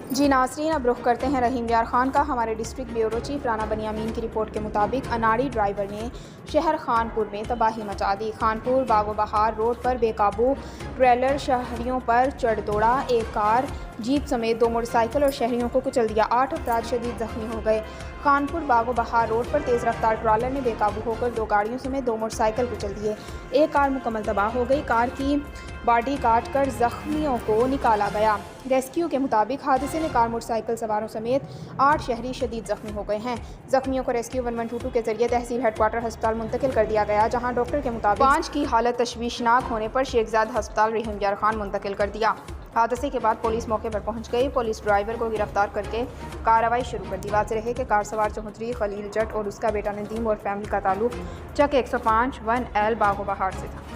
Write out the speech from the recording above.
जी नाज़रीन, अब रुख करते हैं रहीम यार खान का। हमारे डिस्ट्रिक्ट ब्यूरो चीफ राना बनियामीन की रिपोर्ट के मुताबिक अनाड़ी ड्राइवर ने शहर खानपुर में तबाही मचा दी। खानपुर बागो बहार रोड पर बेकाबू ट्रेलर शहरियों पर चढ़ दौड़ा। एक कार जीप समेत 2 मोटरसाइकिल और शहरियों को कुचल दिया। 8 अफराद शदीद जख्मी हो गए। खानपुर बागो बहार रोड पर तेज़ रफ्तार ट्रॉलर ने बेकाबू होकर 2 गाड़ियों समेत 2 मोटरसाइकिल कुचल दिए। एक कार मुकम्मल तबाह हो गई। कार की बॉडी काट कर जख्मियों को निकाला गया। रेस्क्यू के मुताबिक हादसे में कार मोटरसाइकिल सवारों समेत 8 शहरी शदीद जख्मी हो गए हैं। जख्मियों को रेस्क्यू 1122 के जरिए तहसील हेडक्वार्टर अस्पताल मुंतकिल कर दिया गया, जहां डॉक्टर के मुताबिक 5 की हालत तशवीशनाक होने पर शेखजाद अस्पताल रहीम यार खान मुंतकिल कर दिया। हादसे के बाद पुलिस मौके पर पहुंच गई। पुलिस ड्राइवर को गिरफ्तार करके कार्रवाई शुरू कर दी। वाज़ेह रहे कि कार सवार चौधरी खलील जट और उसका बेटा नदीम और फैमिली का ताल्लुक चक 105 1L बागो बहार से था।